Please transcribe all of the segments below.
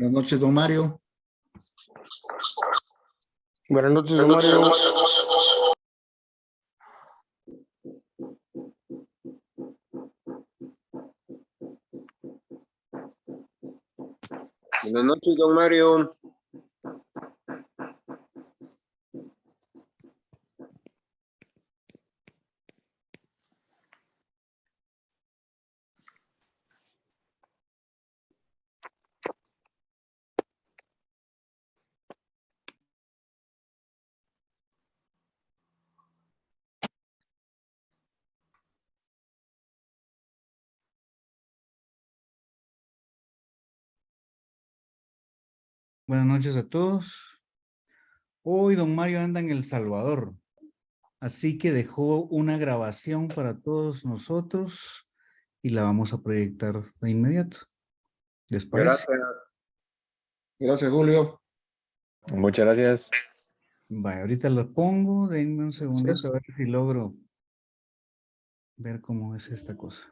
Buenas noches, don Mario. Buenas noches, don Mario. Buenas noches, don Mario. Buenas noches a todos. Hoy don Mario anda en El Salvador, así que dejó una grabación para todos nosotros y la vamos a proyectar de inmediato. ¿Les parece? Gracias. Gracias, Julio. Muchas gracias. Vaya, ahorita lo pongo, denme un segundito Sí. a ver si logro ver cómo es esta cosa.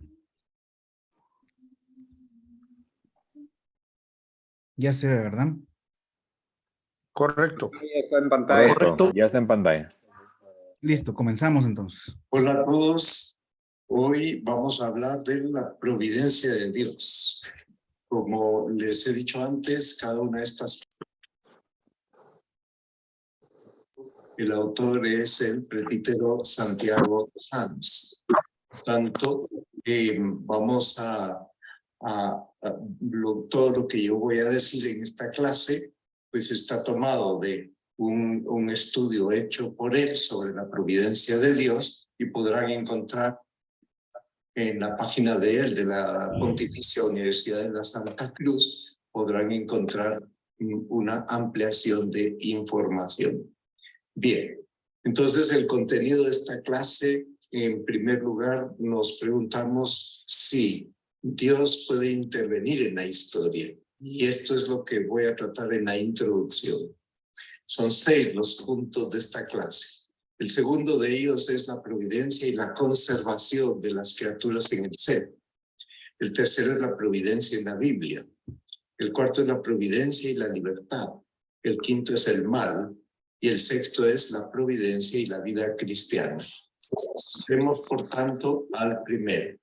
Ya se ve, ¿verdad? Correcto. Ahí está en pantalla. Correcto. Ya está en pantalla. Listo, comenzamos entonces. Hola a todos. Hoy vamos a hablar de la providencia de Dios. Como les he dicho antes, cada una de estas... El autor es el presbítero Santiago Sanz. Tanto vamos todo lo que yo voy a decir en esta clase, pues está tomado de un estudio hecho por él sobre la providencia de Dios y podrán encontrar en la página de él, de la Pontificia Universidad de la Santa Cruz, podrán encontrar una ampliación de información. Bien, entonces el contenido de esta clase, en primer lugar, nos preguntamos si Dios puede intervenir en la historia. Y esto es lo que voy a tratar en la introducción. Son 6 los puntos de esta clase. El segundo de ellos es la providencia y la conservación de las criaturas en el ser. El tercero es la providencia en la Biblia. El cuarto es la providencia y la libertad. El quinto es el mal. Y el sexto es la providencia y la vida cristiana. Vemos, por tanto, al primero.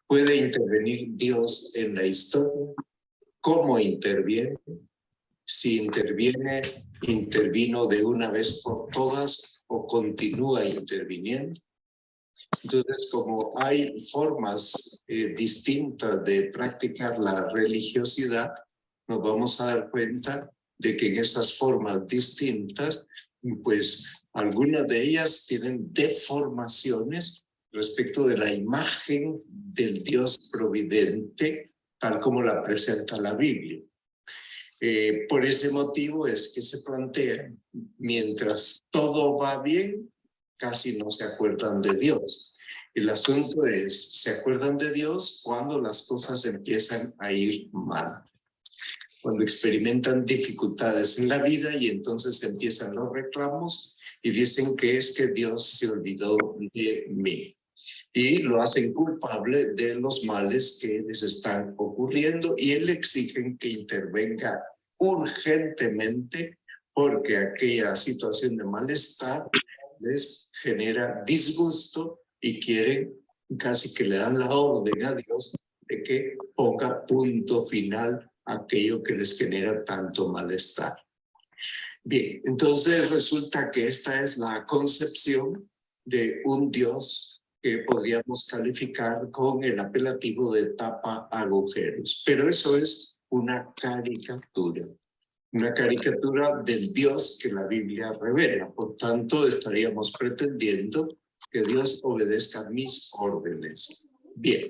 ¿Puede intervenir Dios en la historia? ¿Cómo interviene? Si interviene, ¿intervino de una vez por todas o continúa interviniendo? Entonces, como hay formas distintas de practicar la religiosidad, nos vamos a dar cuenta de que en esas formas distintas, pues algunas de ellas tienen deformaciones respecto de la imagen del Dios providente, tal como la presenta la Biblia. Por ese motivo es que se plantea, mientras todo va bien, casi no se acuerdan de Dios. El asunto es, se acuerdan de Dios cuando las cosas empiezan a ir mal, cuando experimentan dificultades en la vida y entonces empiezan los reclamos y dicen que es que Dios se olvidó de mí. Y lo hacen culpable de los males que les están ocurriendo y le exigen que intervenga urgentemente porque aquella situación de malestar les genera disgusto y quieren, casi que le dan la orden a Dios de que ponga punto final a aquello que les genera tanto malestar. Bien, entonces resulta que esta es la concepción de un Dios que podríamos calificar con el apelativo de tapa agujeros. Pero eso es una caricatura del Dios que la Biblia revela. Por tanto, estaríamos pretendiendo que Dios obedezca mis órdenes. Bien.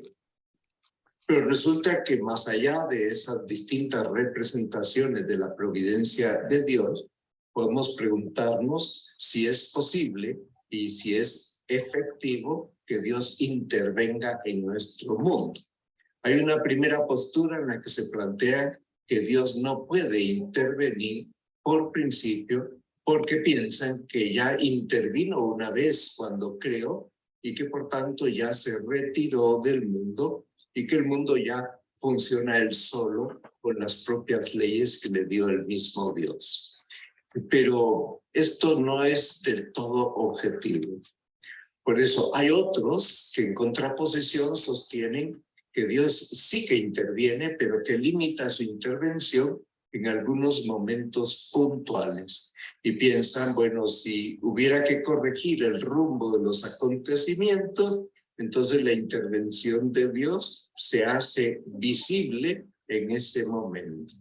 Pero resulta que más allá de esas distintas representaciones de la providencia de Dios, podemos preguntarnos si es posible y si es efectivo que Dios intervenga en nuestro mundo. Hay una primera postura en la que se plantea que Dios no puede intervenir por principio porque piensan que ya intervino una vez cuando creó y que por tanto ya se retiró del mundo y que el mundo ya funciona él solo con las propias leyes que le dio el mismo Dios. Pero esto no es del todo objetivo. Por eso hay otros que en contraposición sostienen que Dios sí que interviene, pero que limita su intervención en algunos momentos puntuales. Y piensan, bueno, si hubiera que corregir el rumbo de los acontecimientos, entonces la intervención de Dios se hace visible en ese momento.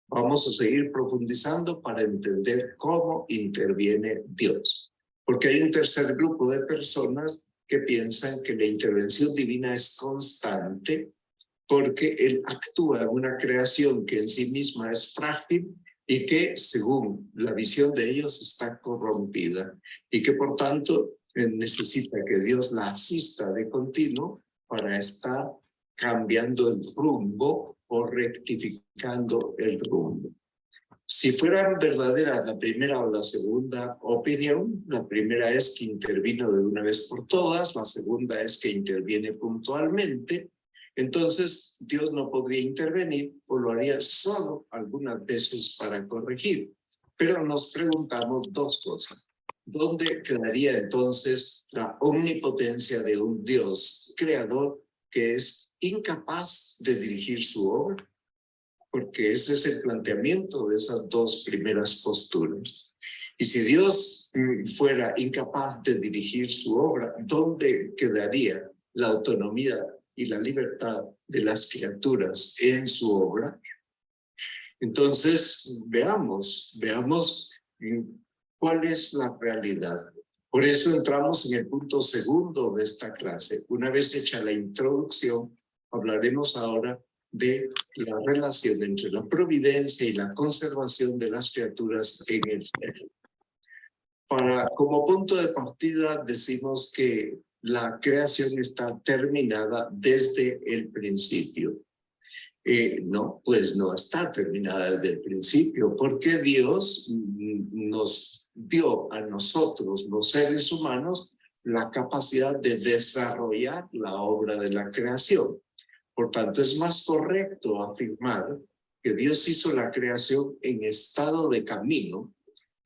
Vamos a seguir profundizando para entender cómo interviene Dios. Porque hay un tercer grupo de personas que piensan que la intervención divina es constante porque Él actúa en una creación que en sí misma es frágil y que, según la visión de ellos, está corrompida y que, por tanto, necesita que Dios la asista de continuo para estar cambiando el rumbo o rectificando el rumbo. Si fueran verdaderas la primera o la segunda opinión, la primera es que intervino de una vez por todas, la segunda es que interviene puntualmente, entonces Dios no podría intervenir o lo haría solo algunas veces para corregir. Pero nos preguntamos dos cosas. ¿Dónde quedaría entonces la omnipotencia de un Dios creador que es incapaz de dirigir su obra? Porque ese es el planteamiento de esas dos primeras posturas. Y si Dios fuera incapaz de dirigir su obra, ¿dónde quedaría la autonomía y la libertad de las criaturas en su obra? Entonces, veamos cuál es la realidad. Por eso entramos en el punto segundo de esta clase. Una vez hecha la introducción, hablaremos ahora de la relación entre la providencia y la conservación de las criaturas en el ser. Como punto de partida decimos que la creación está terminada desde el principio. No, pues no está terminada desde el principio, porque Dios nos dio a nosotros, los seres humanos, la capacidad de desarrollar la obra de la creación. Por tanto, es más correcto afirmar que Dios hizo la creación en estado de camino,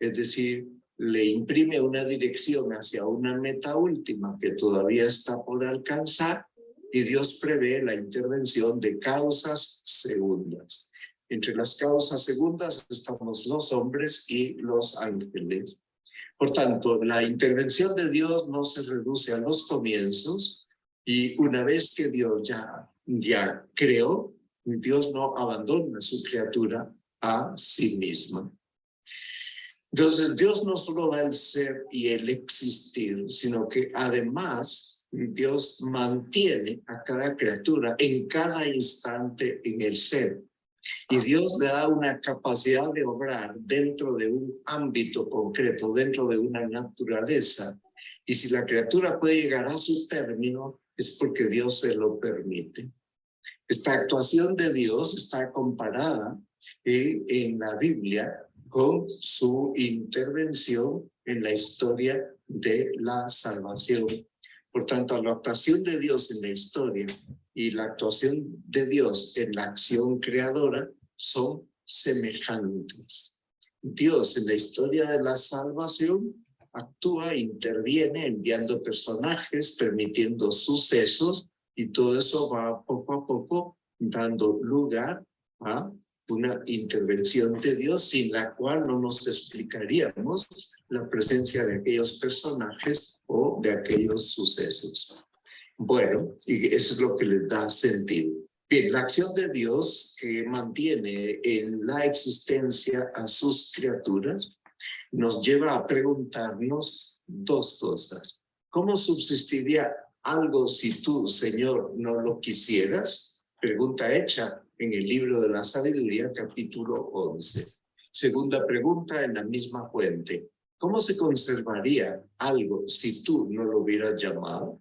es decir, le imprime una dirección hacia una meta última que todavía está por alcanzar y Dios prevé la intervención de causas segundas. Entre las causas segundas estamos los hombres y los ángeles. Por tanto, la intervención de Dios no se reduce a los comienzos y una vez que Dios ya creó, Dios no abandona a su criatura a sí misma. Entonces, Dios no solo da el ser y el existir, sino que además Dios mantiene a cada criatura en cada instante en el ser. Y Dios le da una capacidad de obrar dentro de un ámbito concreto, dentro de una naturaleza. Y si la criatura puede llegar a su término, es porque Dios se lo permite. Esta actuación de Dios está comparada en la Biblia con su intervención en la historia de la salvación. Por tanto, la actuación de Dios en la historia y la actuación de Dios en la acción creadora son semejantes. Dios en la historia de la salvación actúa, interviene enviando personajes, permitiendo sucesos y todo eso va poco a poco dando lugar a una intervención de Dios sin la cual no nos explicaríamos la presencia de aquellos personajes o de aquellos sucesos. Bueno, y eso es lo que les da sentido. Bien, la acción de Dios que mantiene en la existencia a sus criaturas nos lleva a preguntarnos dos cosas. ¿Cómo subsistiría algo si tú, Señor, no lo quisieras? Pregunta hecha en el libro de la sabiduría, capítulo 11. Segunda pregunta en la misma fuente. ¿Cómo se conservaría algo si tú no lo hubieras llamado?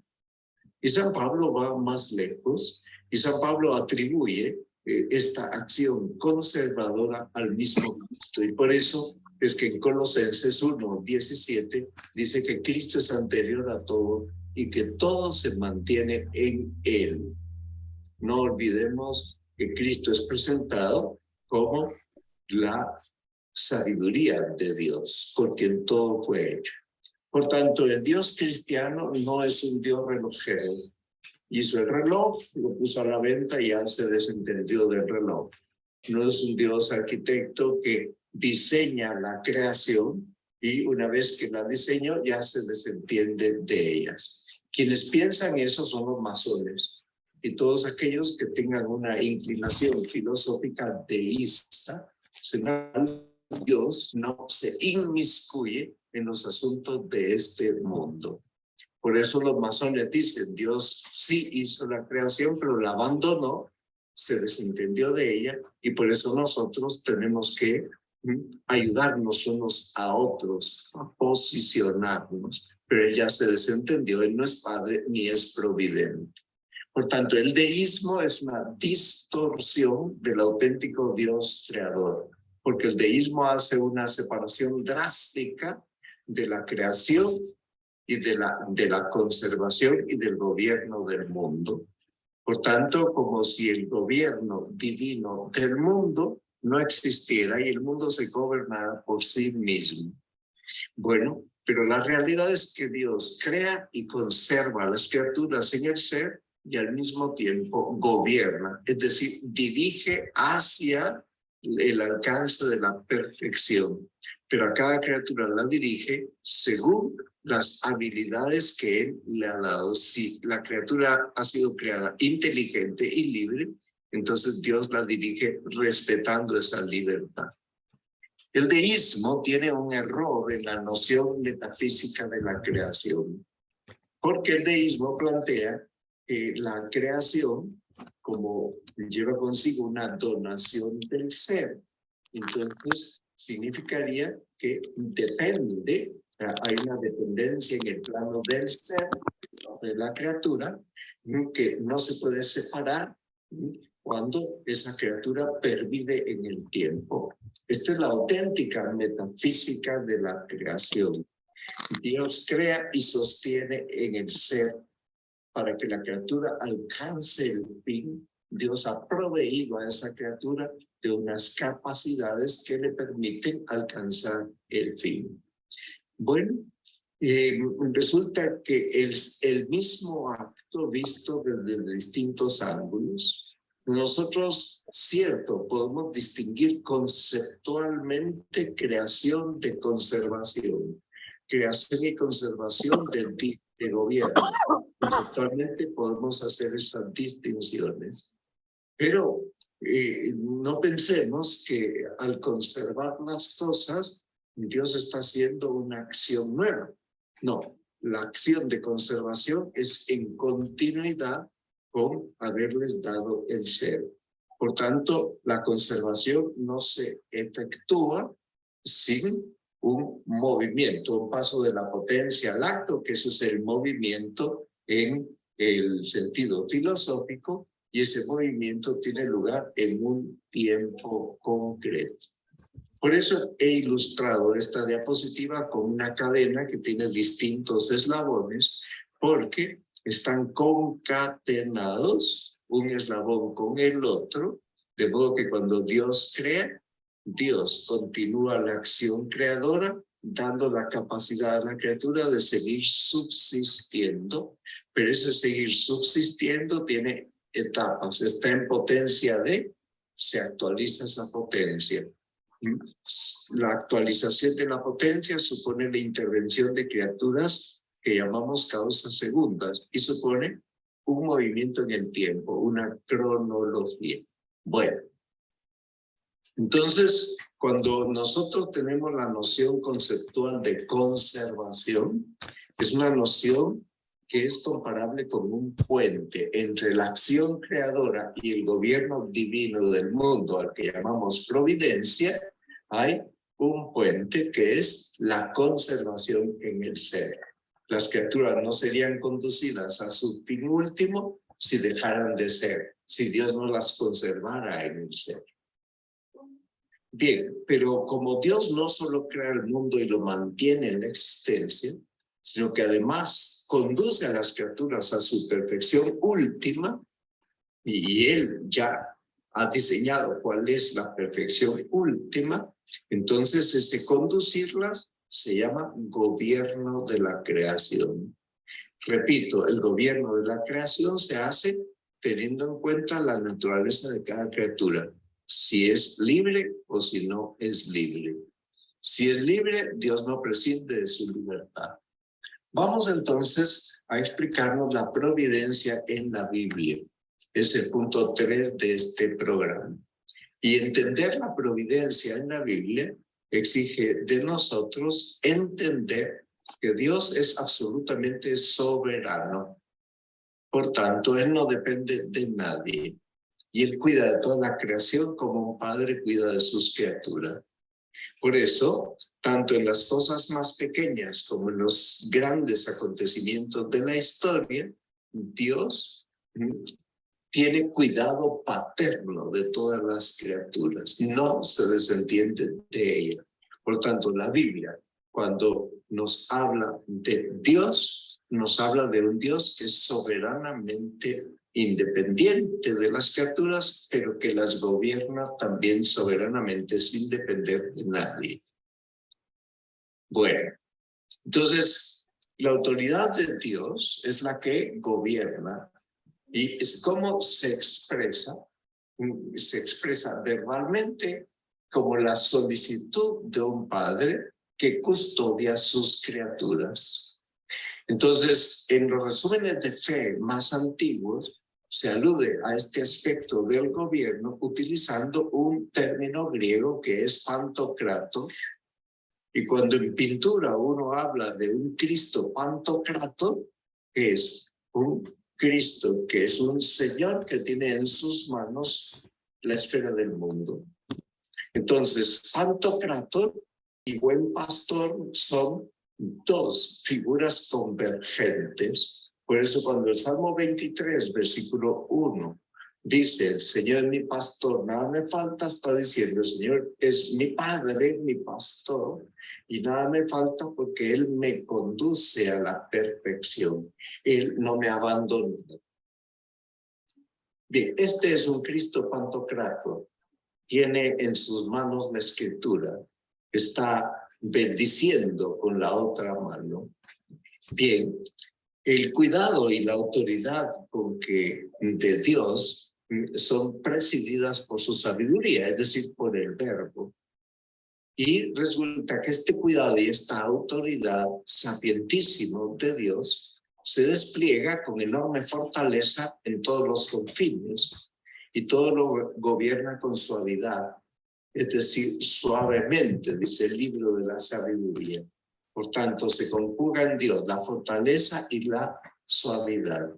Y San Pablo va más lejos y San Pablo atribuye esta acción conservadora al mismo Cristo. Y por eso es que en Colosenses 1:17 dice que Cristo es anterior a todo y que todo se mantiene en Él. No olvidemos que Cristo es presentado como la sabiduría de Dios, por quien todo fue hecho. Por tanto, el Dios cristiano no es un Dios relojero. Hizo el reloj, lo puso a la venta y ya se desentendió del reloj. No es un Dios arquitecto que diseña la creación y una vez que la diseñó ya se desentiende de ellas. Quienes piensan eso son los masones y todos aquellos que tengan una inclinación filosófica deísta. Dios no se inmiscuye en los asuntos de este mundo. Por eso los masones dicen, Dios sí hizo la creación, pero la abandonó, se desentendió de ella, y por eso nosotros tenemos que ayudarnos unos a otros, a posicionarnos. Pero él ya se desentendió, él no es padre ni es providente. Por tanto, el deísmo es una distorsión del auténtico Dios creador, porque el deísmo hace una separación drástica de la creación y de la conservación y del gobierno del mundo. Por tanto, como si el gobierno divino del mundo no existiera y el mundo se gobernara por sí mismo. Bueno, pero la realidad es que Dios crea y conserva a las criaturas en el ser y al mismo tiempo gobierna, es decir, dirige hacia el alcance de la perfección. Pero a cada criatura la dirige según las habilidades que él le ha dado. Si la criatura ha sido creada inteligente y libre, entonces Dios la dirige respetando esa libertad. El deísmo tiene un error en la noción metafísica de la creación, porque el deísmo plantea que la creación como lleva consigo una donación del ser. Entonces, significaría que depende, hay una dependencia en el plano del ser, de la criatura, que no se puede separar cuando esa criatura pervive en el tiempo. Esta es la auténtica metafísica de la creación. Dios crea y sostiene en el ser para que la criatura alcance el fin. Dios ha proveído a esa criatura de unas capacidades que le permiten alcanzar el fin. Bueno, resulta que el mismo acto visto desde distintos ángulos, nosotros, cierto, podemos distinguir conceptualmente creación de conservación, creación y conservación de gobierno. Conceptualmente podemos hacer estas distinciones, pero no pensemos que al conservar las cosas, Dios está haciendo una acción nueva. No, la acción de conservación es en continuidad con haberles dado el ser. Por tanto, la conservación no se efectúa sin un movimiento, un paso de la potencia al acto, que eso es el movimiento en el sentido filosófico, y ese movimiento tiene lugar en un tiempo concreto. Por eso he ilustrado esta diapositiva con una cadena que tiene distintos eslabones, porque están concatenados un eslabón con el otro, de modo que cuando Dios crea, Dios continúa la acción creadora, dando la capacidad a la criatura de seguir subsistiendo, pero ese seguir subsistiendo tiene etapas, está en potencia de, se actualiza esa potencia. La actualización de la potencia supone la intervención de criaturas que llamamos causas segundas y supone un movimiento en el tiempo, una cronología. Bueno, entonces, cuando nosotros tenemos la noción conceptual de conservación, es una noción que es comparable con un puente entre la acción creadora y el gobierno divino del mundo, al que llamamos providencia. Hay un puente que es la conservación en el ser. Las criaturas no serían conducidas a su fin último si dejaran de ser, si Dios no las conservara en el ser. Bien, pero como Dios no solo crea el mundo y lo mantiene en la existencia, sino que además conduce a las criaturas a su perfección última, y Él ya ha diseñado cuál es la perfección última, entonces ese conducirlas se llama gobierno de la creación. Repito, el gobierno de la creación se hace teniendo en cuenta la naturaleza de cada criatura, si es libre o si no es libre. Si es libre, Dios no prescinde de su libertad. Vamos entonces a explicarnos la providencia en la Biblia. Es el punto 3 de este programa. Y entender la providencia en la Biblia exige de nosotros entender que Dios es absolutamente soberano. Por tanto, Él no depende de nadie. Y Él cuida de toda la creación como un padre cuida de sus criaturas. Por eso, tanto en las cosas más pequeñas como en los grandes acontecimientos de la historia, Dios tiene cuidado paterno de todas las criaturas. No se desentiende de ella. Por tanto, la Biblia, cuando nos habla de Dios, nos habla de un Dios que es soberanamente independiente de las criaturas, pero que las gobierna también soberanamente sin depender de nadie. Bueno, entonces la autoridad de Dios es la que gobierna y es como se expresa verbalmente como la solicitud de un padre que custodia sus criaturas. Entonces, en los resúmenes de fe más antiguos, se alude a este aspecto del gobierno utilizando un término griego que es pantocrato. Y cuando en pintura uno habla de un Cristo pantocrato, que es un Cristo, que es un Señor que tiene en sus manos la esfera del mundo. Entonces, pantocrato y buen pastor son dos figuras convergentes. Por eso cuando el Salmo 23, versículo 1, dice, el Señor es mi pastor, nada me falta, está diciendo, el Señor es mi padre, mi pastor, y nada me falta porque Él me conduce a la perfección. Él no me abandona. Bien, este es un Cristo pantocrato. Tiene en sus manos la escritura. Está bendiciendo con la otra mano. Bien, el cuidado y la autoridad con que de Dios son presididas por su sabiduría, es decir, por el verbo. Y resulta que este cuidado y esta autoridad sapientísimo de Dios se despliega con enorme fortaleza en todos los confines y todo lo gobierna con suavidad, es decir, suavemente, dice el libro de la sabiduría. Por tanto, se conjuga en Dios la fortaleza y la suavidad.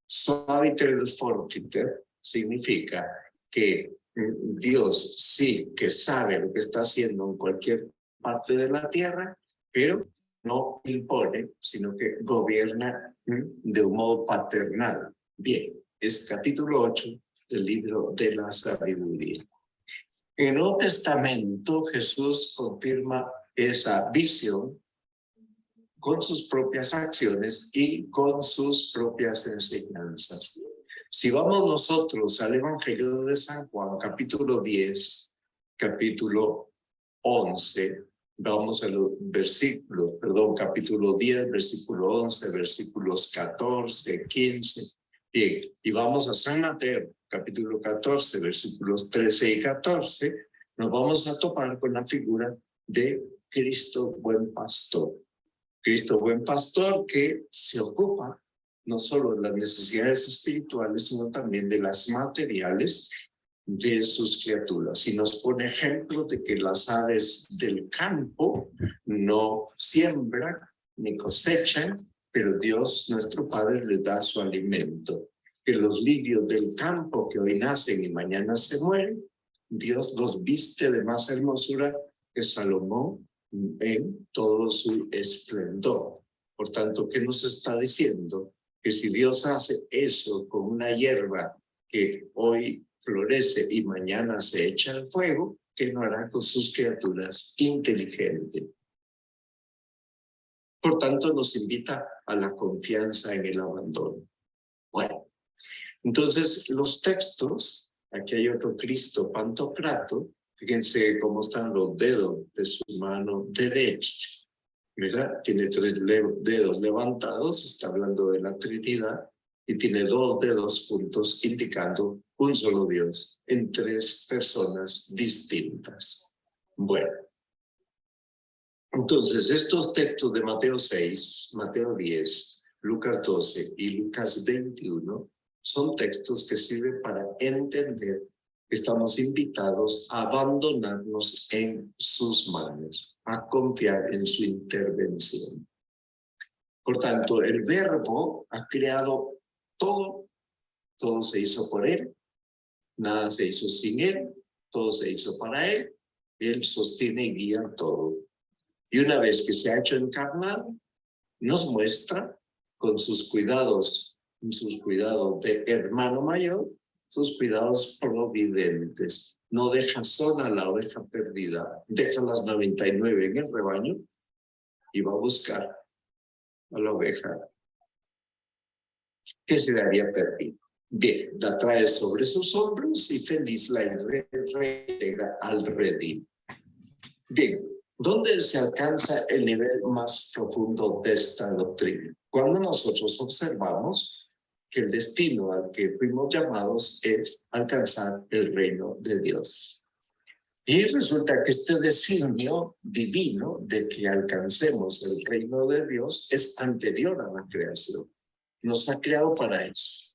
Suaviter et fortiter significa que Dios sí que sabe lo que está haciendo en cualquier parte de la tierra, pero no impone, sino que gobierna de un modo paternal. Bien, es capítulo 8 del libro de la sabiduría. En el Nuevo Testamento, Jesús confirma esa visión con sus propias acciones y con sus propias enseñanzas. Si vamos nosotros al Evangelio de San Juan, capítulo 10, capítulo 11, vamos al versículo, capítulo 10, versículo 11, versículos 14, 15. Bien, y vamos a San Mateo, capítulo 14, versículos 13 y 14, nos vamos a topar con la figura de Cristo buen pastor. Cristo buen pastor que se ocupa no solo de las necesidades espirituales, sino también de las materiales de sus criaturas. Y nos pone ejemplo de que las aves del campo no siembran ni cosechan, pero Dios, nuestro Padre, les da su alimento. Que los lirios del campo que hoy nacen y mañana se mueren, Dios los viste de más hermosura que Salomón en todo su esplendor. Por tanto, ¿qué nos está diciendo? Que si Dios hace eso con una hierba que hoy florece y mañana se echa al fuego, ¿qué no hará con sus criaturas inteligentes? Por tanto, nos invita a la confianza en el abandono. Bueno, entonces los textos Aquí hay otro Cristo Pantocrato. Fíjense cómo están los dedos de su mano derecha. ¿Verdad? Tiene 3 dedos levantados, está hablando de la Trinidad, y tiene 2 dedos juntos indicando un solo Dios en 3 personas distintas. Bueno, entonces estos textos de Mateo 6, Mateo 10, Lucas 12 y Lucas 21 son textos que sirven para entender que estamos invitados a abandonarnos en sus manos, a confiar en su intervención. Por tanto, el Verbo ha creado todo, todo se hizo por él, nada se hizo sin él, todo se hizo para él sostiene y guía todo. Y una vez que se ha hecho encarnado, nos muestra con sus cuidados de hermano mayor, sus cuidados providentes. No deja sola a la oveja perdida, deja las 99 en el rebaño y va a buscar a la oveja que se le había perdido. Bien, la trae sobre sus hombros y feliz la entrega al redil. Bien, ¿dónde se alcanza el nivel más profundo de esta doctrina? Cuando nosotros observamos que el destino al que fuimos llamados es alcanzar el reino de Dios. Y resulta que este designio divino de que alcancemos el reino de Dios es anterior a la creación. Nos ha creado para eso.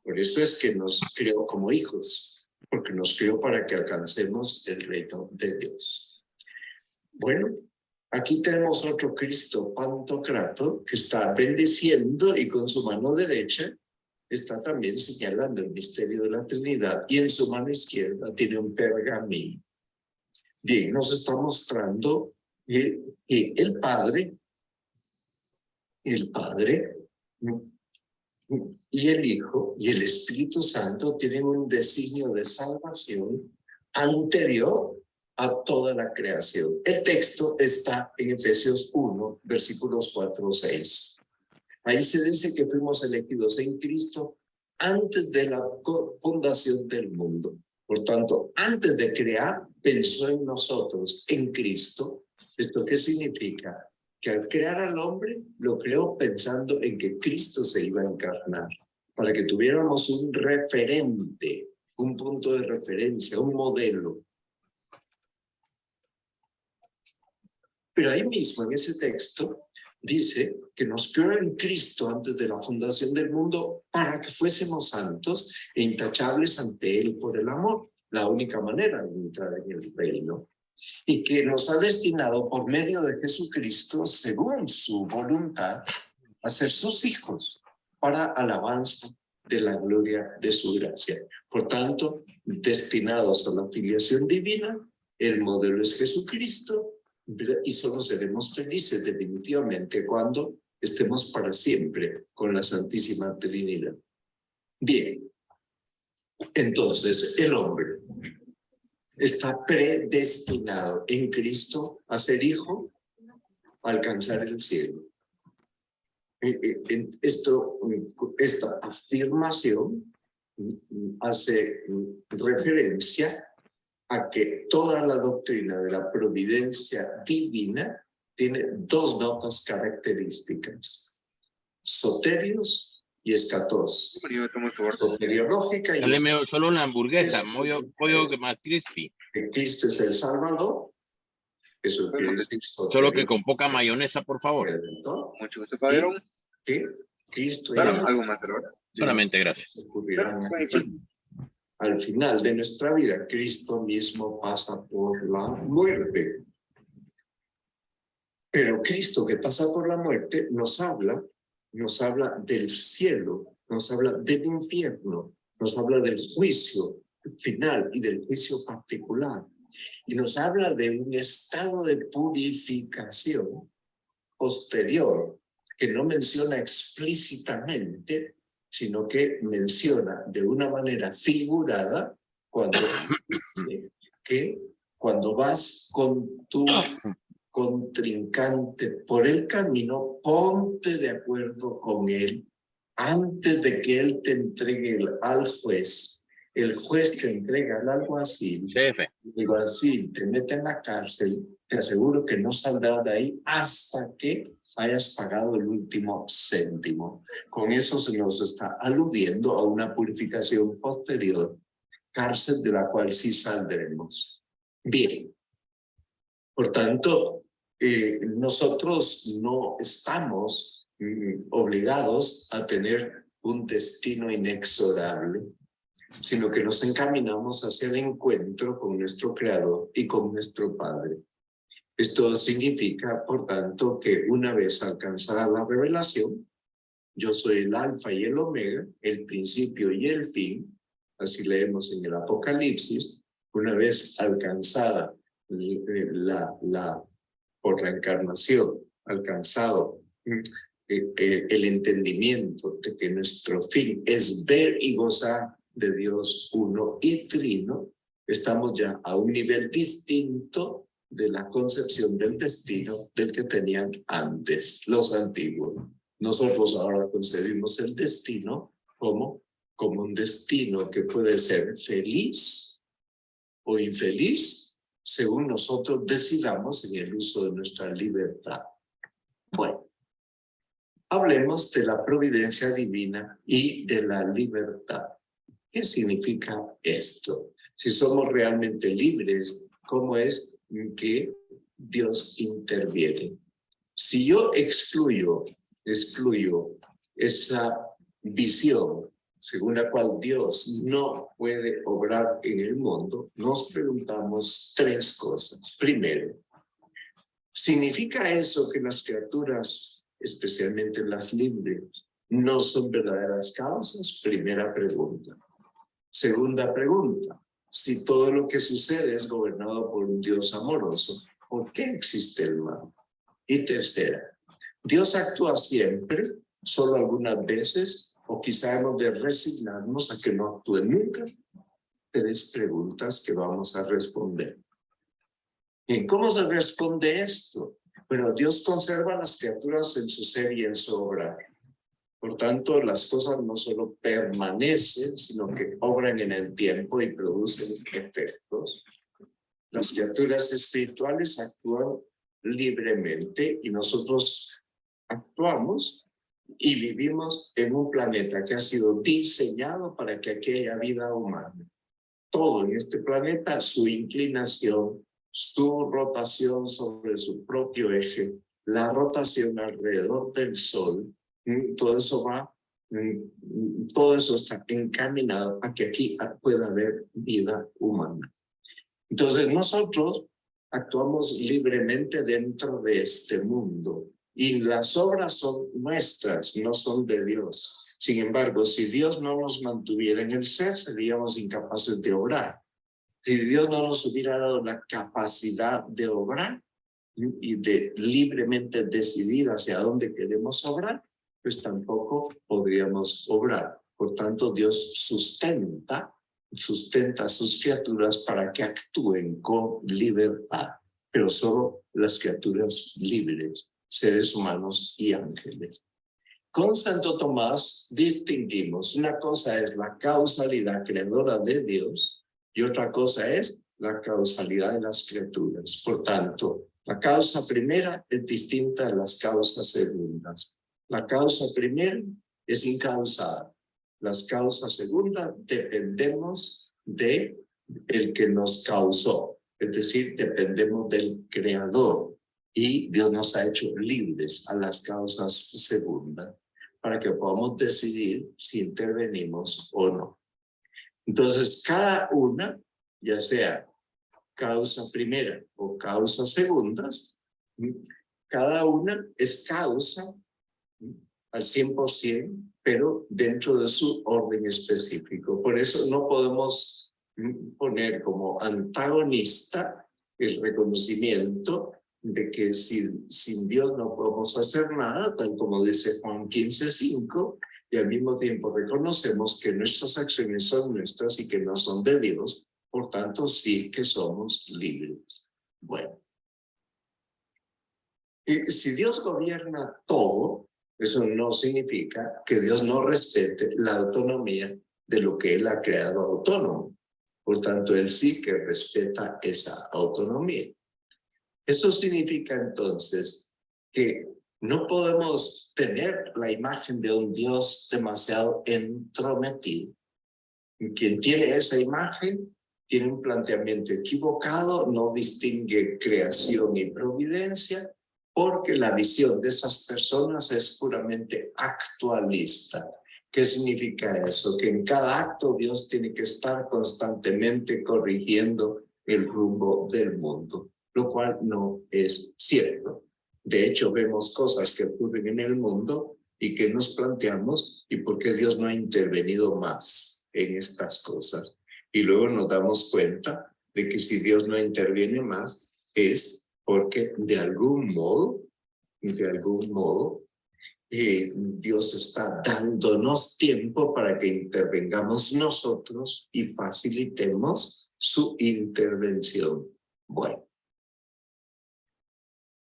Por eso es que nos creó como hijos, porque nos creó para que alcancemos el reino de Dios. Bueno, aquí tenemos otro Cristo Pantocrato que está bendiciendo y con su mano derecha está también señalando el misterio de la Trinidad y en su mano izquierda tiene un pergamino. Bien, nos está mostrando que el Padre y el Hijo y el Espíritu Santo tienen un designio de salvación anterior a toda la creación. El texto está en Efesios 1, versículos 4-6. Ahí se dice que fuimos elegidos en Cristo antes de la fundación del mundo. Por tanto, antes de crear, pensó en nosotros, en Cristo. ¿Esto qué significa? Que al crear al hombre, lo creó pensando en que Cristo se iba a encarnar, para que tuviéramos un referente, un punto de referencia, un modelo. Pero ahí mismo, en ese texto, dice que nos creó en Cristo antes de la fundación del mundo para que fuésemos santos e intachables ante Él por el amor, la única manera de entrar en el reino. Y que nos ha destinado por medio de Jesucristo, según su voluntad, a ser sus hijos para alabanza de la gloria de su gracia. Por tanto, destinados a la filiación divina, el modelo es Jesucristo y solo seremos felices definitivamente cuando estemos para siempre con la Santísima Trinidad. Bien, entonces el hombre está predestinado en Cristo a ser hijo, a alcanzar el cielo. Esta afirmación hace referencia a que toda la doctrina de la providencia divina tiene 2 notas características: soterios y escatos. Soteriológica y Dale solo una hamburguesa, pollo más crispy. que Cristo es el Salvador. Eso quiere decir Solo que con poca mayonesa, por favor. Mucho gusto, caballero. Que Cristo Claro, es algo más, ¿verdad? Solamente gracias. Al final de nuestra vida, Cristo mismo pasa por la muerte. Pero Cristo que pasa por la muerte nos habla del cielo, nos habla del infierno, nos habla del juicio final y del juicio particular. Y nos habla de un estado de purificación posterior que no menciona explícitamente, sino que menciona de una manera figurada cuando vas con tu contrincante por el camino, ponte de acuerdo con él antes de que él te entregue al juez, el juez te entrega al alguacil, Jefe. el alguacil te mete en la cárcel, te aseguro que no saldrás de ahí hasta que hayas pagado el último céntimo. Con eso se nos está aludiendo a una purificación posterior, cárcel de la cual sí saldremos. Bien, por tanto, nosotros no estamos obligados a tener un destino inexorable, sino que nos encaminamos hacia el encuentro con nuestro Creador y con nuestro Padre. Esto significa, por tanto, que una vez alcanzada la revelación, yo soy el alfa y el omega, el principio y el fin, así leemos en el Apocalipsis, una vez alcanzada por la encarnación, alcanzado el entendimiento de que nuestro fin es ver y gozar de Dios uno y trino, estamos ya a un nivel distinto de la concepción del destino del que tenían antes los antiguos. Nosotros ahora concebimos el destino como un destino que puede ser feliz o infeliz según nosotros decidamos en el uso de nuestra libertad. Bueno, hablemos de la providencia divina y de la libertad. ¿Qué significa esto? Si somos realmente libres, ¿cómo es que Dios interviene? Si yo excluyo esa visión según la cual Dios no puede obrar en el mundo, nos preguntamos tres cosas. Primero, ¿significa eso que las criaturas, especialmente las libres, no son verdaderas causas? Primera pregunta. Segunda pregunta, si todo lo que sucede es gobernado por un Dios amoroso, ¿por qué existe el mal? Y tercera, ¿Dios actúa siempre, solo algunas veces, o quizá hemos de resignarnos a que no actúe nunca? Tres preguntas que vamos a responder. ¿Y cómo se responde esto? Bueno, Dios conserva a las criaturas en su ser y en su obra. Por tanto, las cosas no solo permanecen, sino que obran en el tiempo y producen efectos. Las criaturas espirituales actúan libremente y nosotros actuamos y vivimos en un planeta que ha sido diseñado para que aquí haya vida humana. Todo en este planeta, su inclinación, su rotación sobre su propio eje, la rotación alrededor del Sol, todo eso está encaminado a que aquí pueda haber vida humana. Entonces nosotros actuamos libremente dentro de este mundo y las obras son nuestras, no son de Dios. Sin embargo, si Dios no nos mantuviera en el ser, seríamos incapaces de obrar. Si Dios no nos hubiera dado la capacidad de obrar y de libremente decidir hacia dónde queremos obrar, pues tampoco podríamos obrar. Por tanto, Dios sustenta a sus criaturas para que actúen con libertad, pero solo las criaturas libres, seres humanos y ángeles. Con Santo Tomás distinguimos, una cosa es la causalidad creadora de Dios y otra cosa es la causalidad de las criaturas. Por tanto, la causa primera es distinta de las causas segundas. La causa primera es incausada. Las causas segundas dependemos de el que nos causó, es decir, dependemos del Creador. Y Dios nos ha hecho libres a las causas segundas para que podamos decidir si intervenimos o no. Entonces, cada una, ya sea causa primera o causas segundas, cada una es causa al 100%, pero dentro de su orden específico. Por eso no podemos poner como antagonista el reconocimiento de que sin Dios no podemos hacer nada, tal como dice Juan 15:5, y al mismo tiempo reconocemos que nuestras acciones son nuestras y que no son de Dios, por tanto sí que somos libres. Bueno, si Dios gobierna todo, Eso no significa que Dios no respete la autonomía de lo que Él ha creado autónomo. Por tanto, Él sí que respeta esa autonomía. Eso significa entonces que no podemos tener la imagen de un Dios demasiado entrometido. Quien tiene esa imagen tiene un planteamiento equivocado, no distingue creación y providencia, porque la visión de esas personas es puramente actualista. ¿Qué significa eso? Que en cada acto Dios tiene que estar constantemente corrigiendo el rumbo del mundo, lo cual no es cierto. De hecho, vemos cosas que ocurren en el mundo y que nos planteamos, ¿y por qué Dios no ha intervenido más en estas cosas? Y luego nos damos cuenta de que si Dios no interviene más, es porque de algún modo, Dios está dándonos tiempo para que intervengamos nosotros y facilitemos su intervención. Bueno.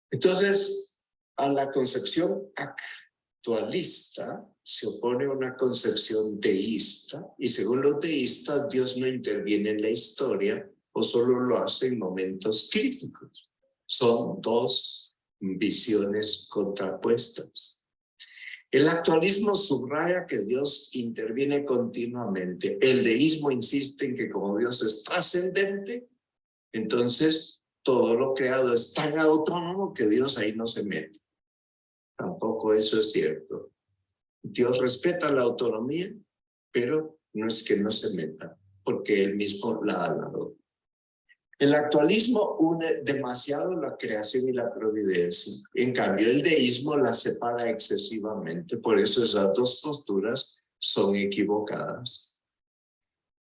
Entonces, a la concepción actualista se opone una concepción deísta, y según los deístas, Dios no interviene en la historia o solo lo hace en momentos críticos. Son dos visiones contrapuestas. El actualismo subraya que Dios interviene continuamente. El deísmo insiste en que como Dios es trascendente, entonces todo lo creado es tan autónomo que Dios ahí no se mete. Tampoco eso es cierto. Dios respeta la autonomía, pero no es que no se meta, porque Él mismo la ha dado. El actualismo une demasiado la creación y la providencia. En cambio, el deísmo la separa excesivamente. Por eso esas dos posturas son equivocadas.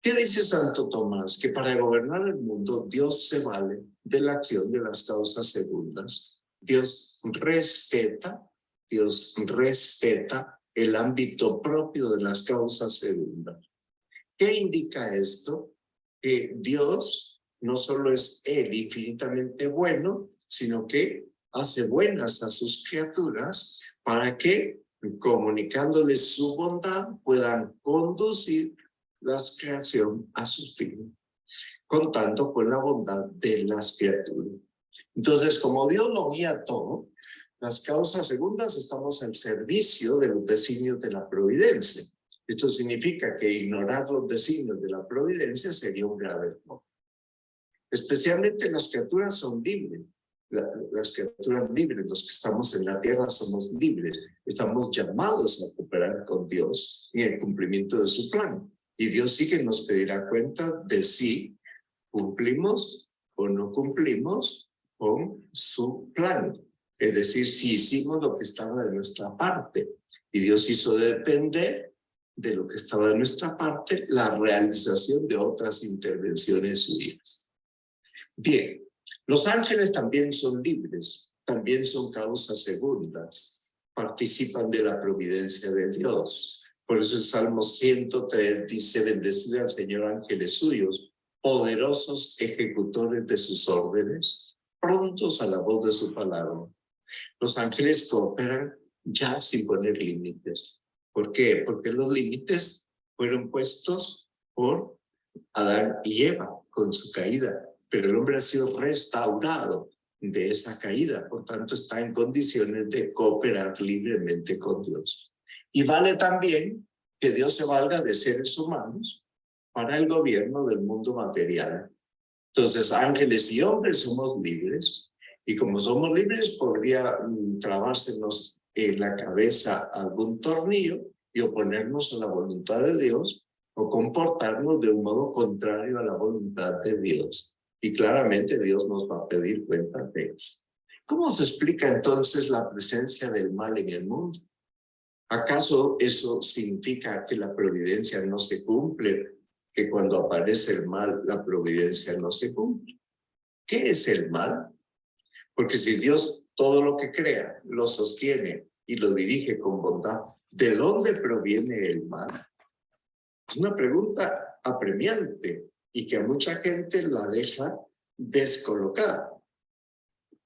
¿Qué dice Santo Tomás? Que para gobernar el mundo, Dios se vale de la acción de las causas segundas. Dios respeta el ámbito propio de las causas segundas. ¿Qué indica esto? Que Dios no solo es Él infinitamente bueno, sino que hace buenas a sus criaturas para que, comunicándoles su bondad, puedan conducir la creación a su fin, contando con la bondad de las criaturas. Entonces, como Dios lo guía todo, las causas segundas estamos al servicio de los designios de la providencia. Esto significa que ignorar los designios de la providencia sería un grave error. Especialmente las criaturas son libres. Las criaturas libres, los que estamos en la tierra somos libres. Estamos llamados a cooperar con Dios en el cumplimiento de su plan. Y Dios sí que nos pedirá cuenta de si cumplimos o no cumplimos con su plan. Es decir, si hicimos lo que estaba de nuestra parte. Y Dios hizo depender de lo que estaba de nuestra parte la realización de otras intervenciones suyas. Bien, los ángeles también son libres, también son causas segundas, participan de la providencia de Dios. Por eso el Salmo 103 dice: bendecid al Señor ángeles suyos, poderosos ejecutores de sus órdenes, prontos a la voz de su palabra. Los ángeles cooperan ya sin poner límites. ¿Por qué? Porque los límites fueron puestos por Adán y Eva con su caída. Pero el hombre ha sido restaurado de esa caída, por tanto está en condiciones de cooperar libremente con Dios. Y vale también que Dios se valga de seres humanos para el gobierno del mundo material. Entonces, ángeles y hombres somos libres, y como somos libres, podría trabársenos en la cabeza algún tornillo y oponernos a la voluntad de Dios, o comportarnos de un modo contrario a la voluntad de Dios. Y claramente Dios nos va a pedir cuenta de eso. ¿Cómo se explica entonces la presencia del mal en el mundo? ¿Acaso eso significa que la providencia no se cumple? Que cuando aparece el mal, la providencia no se cumple. ¿Qué es el mal? Porque si Dios todo lo que crea lo sostiene y lo dirige con bondad, ¿de dónde proviene el mal? Es una pregunta apremiante y que a mucha gente la deja descolocada.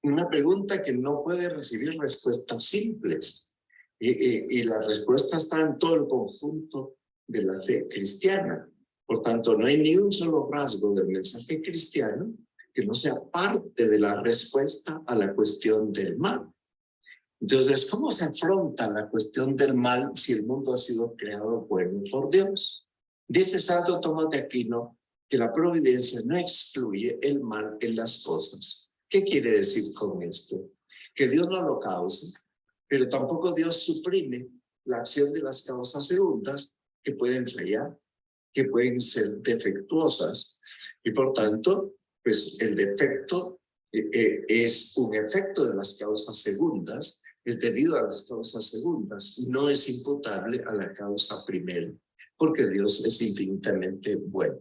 Una pregunta que no puede recibir respuestas simples. Y la respuesta está en todo el conjunto de la fe cristiana. Por tanto, no hay ni un solo rasgo del mensaje cristiano que no sea parte de la respuesta a la cuestión del mal. Entonces, ¿cómo se afronta la cuestión del mal si el mundo ha sido creado bueno por Dios? Dice Santo Tomás de Aquino que la providencia no excluye el mal en las cosas. ¿Qué quiere decir con esto? Que Dios no lo causa, pero tampoco Dios suprime la acción de las causas segundas que pueden fallar, que pueden ser defectuosas. Y por tanto, pues el defecto es un efecto de las causas segundas, es debido a las causas segundas, no es imputable a la causa primera, porque Dios es infinitamente bueno.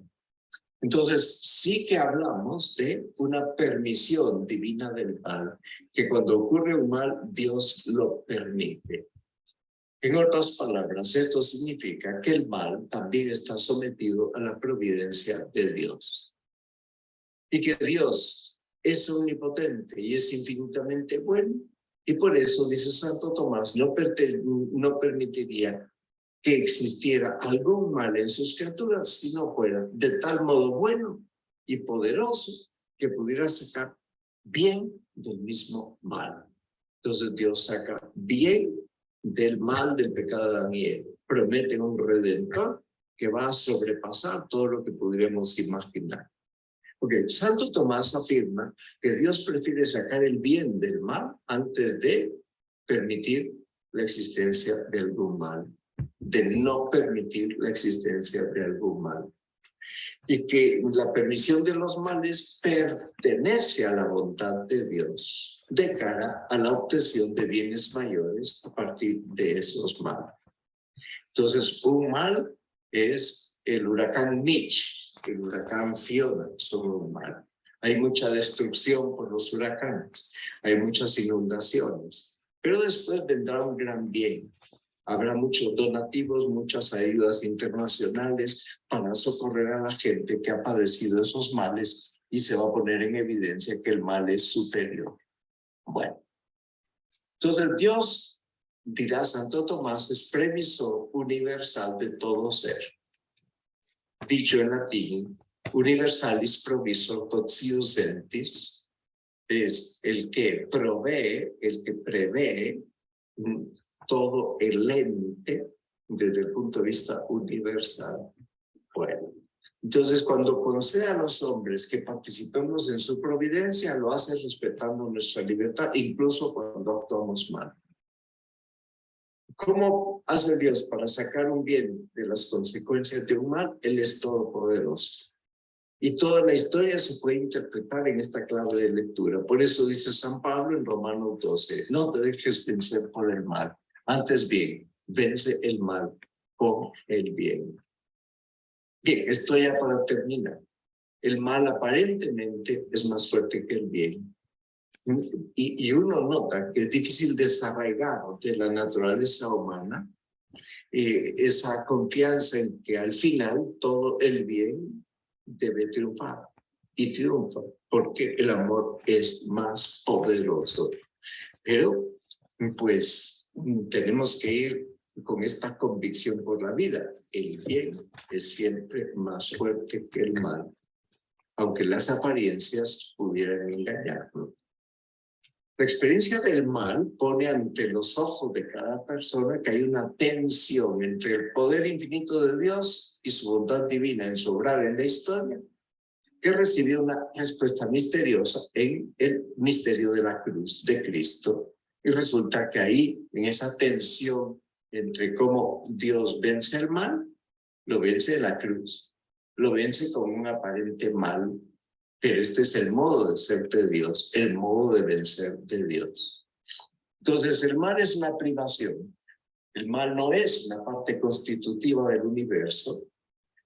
Entonces, sí que hablamos de una permisión divina del mal, que cuando ocurre un mal, Dios lo permite. En otras palabras, esto significa que el mal también está sometido a la providencia de Dios. Y que Dios es omnipotente y es infinitamente bueno. Y por eso, dice Santo Tomás, no permitiría que existiera algún mal en sus criaturas si no fuera de tal modo bueno y poderoso que pudiera sacar bien del mismo mal. Entonces Dios saca bien del mal del pecado de Adán y Eva. Promete un redentor que va a sobrepasar todo lo que podríamos imaginar. Porque Santo Tomás afirma que Dios prefiere sacar el bien del mal antes de permitir la existencia de algún mal, de no permitir la existencia de algún mal. Y que la permisión de los males pertenece a la voluntad de Dios de cara a la obtención de bienes mayores a partir de esos males. Entonces, un mal es el huracán Mitch, el huracán Fiona, son un mal. Hay mucha destrucción por los huracanes, hay muchas inundaciones, pero después vendrá un gran bien. Habrá muchos donativos, muchas ayudas internacionales para socorrer a la gente que ha padecido esos males y se va a poner en evidencia que el mal es superior. Bueno, entonces Dios, dirá Santo Tomás, es previsor universal de todo ser. Dicho en latín, universalis provisor totius sentis, es el que provee, el que prevé todo el ente desde el punto de vista universal. Bueno, entonces cuando concede a los hombres que participemos en su providencia, lo hace respetando nuestra libertad, incluso cuando actuamos mal. ¿Cómo hace Dios para sacar un bien de las consecuencias de un mal? Él es todopoderoso. Y toda la historia se puede interpretar en esta clave de lectura. Por eso dice San Pablo en Romanos 12, no te dejes vencer por el mal. Antes bien, vence el mal con el bien. Bien, esto ya para terminar. El mal aparentemente es más fuerte que el bien. Y uno nota que es difícil desarraigar de la naturaleza humana esa confianza en que al final todo el bien debe triunfar. Y triunfa porque el amor es más poderoso. Pero, pues, tenemos que ir con esta convicción por la vida. El bien es siempre más fuerte que el mal, aunque las apariencias pudieran engañarnos. La experiencia del mal pone ante los ojos de cada persona que hay una tensión entre el poder infinito de Dios y su bondad divina en su obrar en la historia, que recibe una respuesta misteriosa en el misterio de la cruz de Cristo. Y resulta que ahí, en esa tensión entre cómo Dios vence el mal, lo vence en la cruz, lo vence con un aparente mal, pero este es el modo de ser de Dios, el modo de vencer de Dios. Entonces, el mal es una privación. El mal no es una parte constitutiva del universo.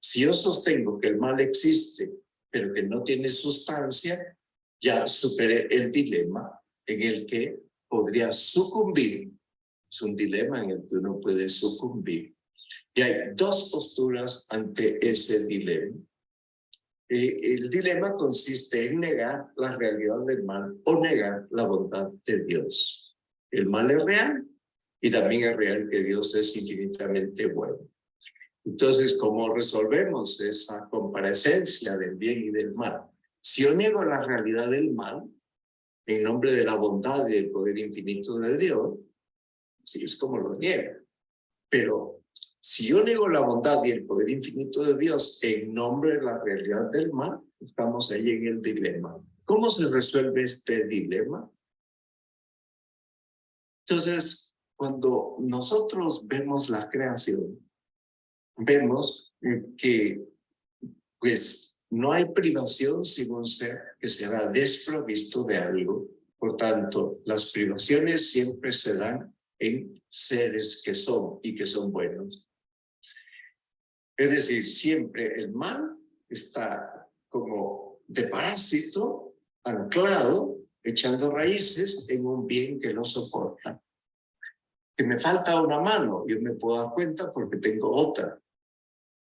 Si yo sostengo que el mal existe, pero que no tiene sustancia, ya superé el dilema en el que podría sucumbir. Es un dilema en el que uno puede sucumbir. Y hay dos posturas ante ese dilema. El dilema consiste en negar la realidad del mal o negar la bondad de Dios. El mal es real Y también es real que Dios es infinitamente bueno. Entonces, ¿cómo resolvemos esa comparecencia del bien y del mal? Si yo niego la realidad del mal, en nombre de la bondad y del poder infinito de Dios, sí, es como lo niego. Pero si yo niego la bondad y el poder infinito de Dios en nombre de la realidad del mal, estamos ahí en el dilema. ¿Cómo se resuelve este dilema? Entonces, cuando nosotros vemos la creación, vemos que pues no hay privación sin un ser que será desprovisto de algo. Por tanto, las privaciones siempre se dan en seres que son y que son buenos. Es decir, siempre el mal está como de parásito, anclado, echando raíces en un bien que no soporta. Que me falta una mano, yo me puedo dar cuenta porque tengo otra.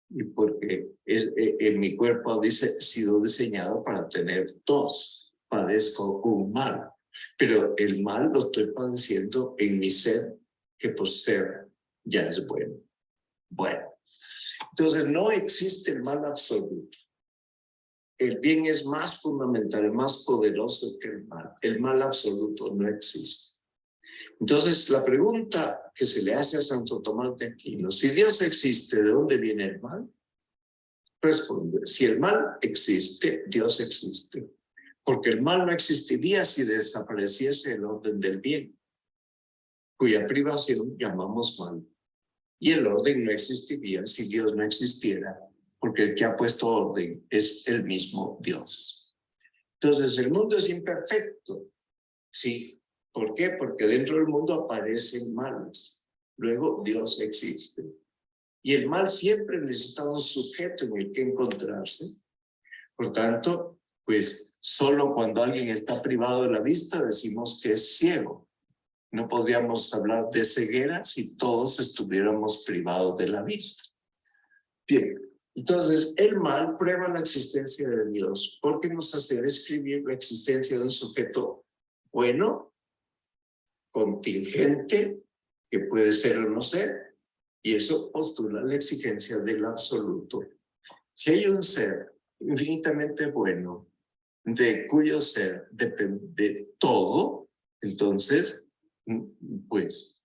Y porque en mi cuerpo dice, sido diseñado para tener dos. Padezco un mal. Pero el mal lo estoy padeciendo en mi ser, que por ser ya es bueno. Bueno, entonces no existe el mal absoluto. El bien es más fundamental, más poderoso que el mal. El mal absoluto no existe. Entonces, la pregunta que se le hace a Santo Tomás de Aquino, si Dios existe, ¿de dónde viene el mal? Responde, si el mal existe, Dios existe. Porque el mal no existiría si desapareciese el orden del bien, cuya privación llamamos mal. Y el orden no existiría si Dios no existiera, porque el que ha puesto orden es el mismo Dios. Entonces, el mundo es imperfecto, ¿sí? ¿Por qué? Porque dentro del mundo aparecen males. Luego, Dios existe. Y el mal siempre necesita un sujeto en el que encontrarse. Por tanto, pues, solo cuando alguien está privado de la vista decimos que es ciego. No podríamos hablar de ceguera si todos estuviéramos privados de la vista. Bien, entonces el mal prueba la existencia de Dios porque nos hace describir la existencia de un sujeto bueno, contingente, que puede ser o no ser, y eso postula la exigencia del absoluto. Si hay un ser infinitamente bueno, de cuyo ser depende de todo, entonces, pues,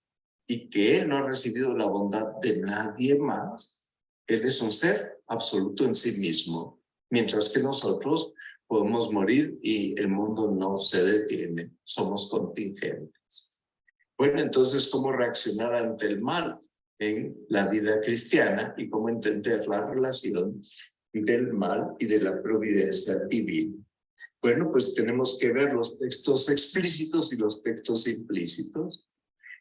y que él no ha recibido la bondad de nadie más, él es un ser absoluto en sí mismo, mientras que nosotros podemos morir y el mundo no se detiene, somos contingentes. Bueno, entonces, ¿cómo reaccionar ante el mal en la vida cristiana y cómo entender la relación del mal y de la providencia divina? Bueno, pues tenemos que ver los textos explícitos y los textos implícitos.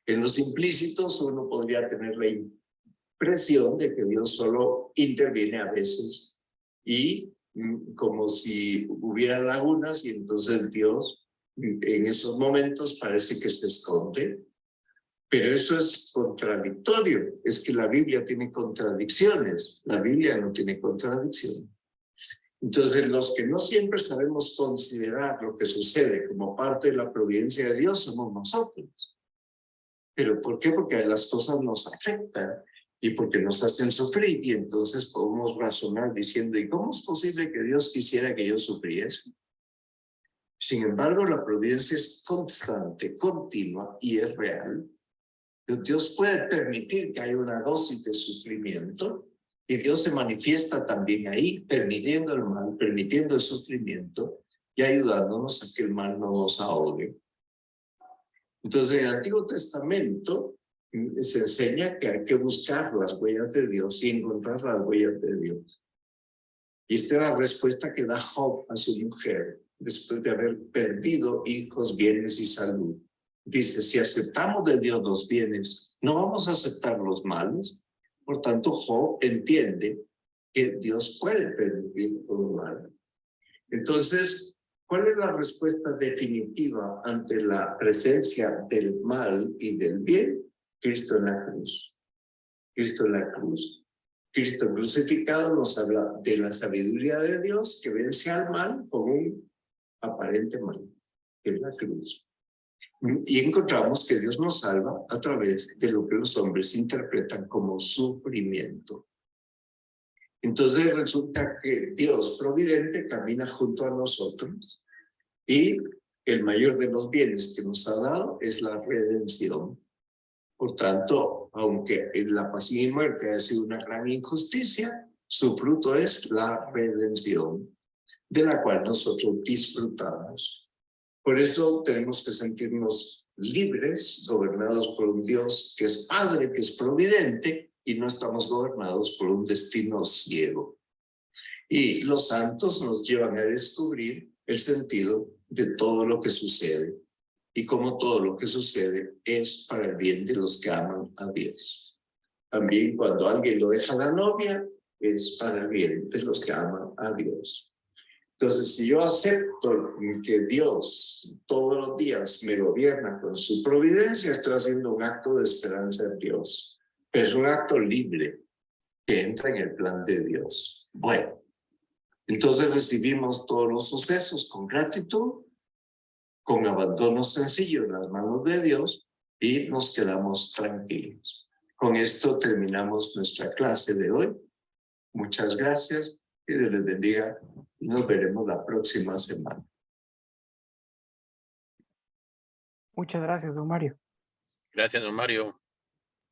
En los implícitos uno podría tener la impresión de que Dios solo interviene a veces y como si hubiera lagunas y entonces Dios en esos momentos parece que se esconde. Pero eso es contradictorio. Es que la Biblia tiene contradicciones. La Biblia no tiene contradicciones. Entonces, los que no siempre sabemos considerar lo que sucede como parte de la providencia de Dios somos nosotros. ¿Pero por qué? Porque las cosas nos afectan y porque nos hacen sufrir. Y entonces podemos razonar diciendo, ¿y cómo es posible que Dios quisiera que yo sufriese? Sin embargo, la providencia es constante, continua y es real. Dios puede permitir que haya una dosis de sufrimiento y Dios se manifiesta también ahí, permitiendo el mal, permitiendo el sufrimiento y ayudándonos a que el mal no nos ahogue. Entonces, en el Antiguo Testamento se enseña que hay que buscar las huellas de Dios y encontrar las huellas de Dios. Y esta es la respuesta que da Job a su mujer después de haber perdido hijos, bienes y salud. Dice, si aceptamos de Dios los bienes, no vamos a aceptar los males. Por tanto, Job entiende que Dios puede permitir un mal. Entonces, ¿cuál es la respuesta definitiva ante la presencia del mal y del bien? Cristo en la cruz. Cristo en la cruz. Cristo crucificado nos habla de la sabiduría de Dios que vence al mal con un aparente mal, que es la cruz. Y encontramos que Dios nos salva a través de lo que los hombres interpretan como sufrimiento. Entonces resulta que Dios providente camina junto a nosotros y el mayor de los bienes que nos ha dado es la redención. Por tanto, aunque la pasión y muerte ha sido una gran injusticia, su fruto es la redención, de la cual nosotros disfrutamos. Por eso tenemos que sentirnos libres, gobernados por un Dios que es Padre, que es providente, y no estamos gobernados por un destino ciego. Y los santos nos llevan a descubrir el sentido de todo lo que sucede. Y cómo todo lo que sucede es para el bien de los que aman a Dios. También cuando alguien lo deja a la novia, es para el bien de los que aman a Dios. Entonces, si yo acepto que Dios todos los días me gobierna con su providencia, estoy haciendo un acto de esperanza en Dios. Pero es un acto libre que entra en el plan de Dios. Bueno, entonces recibimos todos los sucesos con gratitud, con abandono sencillo en las manos de Dios y nos quedamos tranquilos. Con esto terminamos nuestra clase de hoy. Muchas gracias y Dios les bendiga. Nos veremos la próxima semana. Muchas gracias, don Mario. Gracias, don Mario.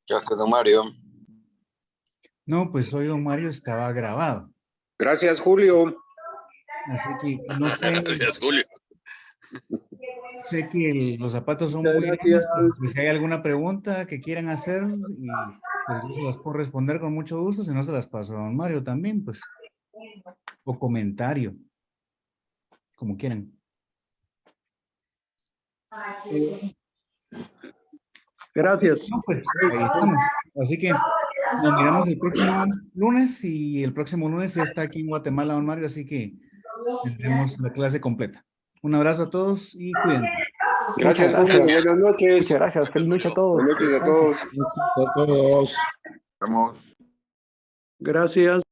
Gracias, don Mario. No, pues hoy don Mario estaba grabado. Gracias, Julio. Así que no sé, Gracias, Julio. sé que los zapatos son Muchas muy grandes, gracias. pero pues, si hay alguna pregunta que quieran hacer, y pues yo se las puedo responder con mucho gusto, si no se las paso a don Mario también, pues. O comentario, como quieran. Gracias. No, pues ahí estamos. Así que nos miramos el próximo lunes y el próximo lunes ya está aquí en Guatemala don Mario, así que tendremos la clase completa. Un abrazo a todos y cuídense. Gracias, Muchas Julio. gracias. Buenas noches. Muchas gracias. Feliz noche a todos. Buenas noches a todos. A todos. Gracias.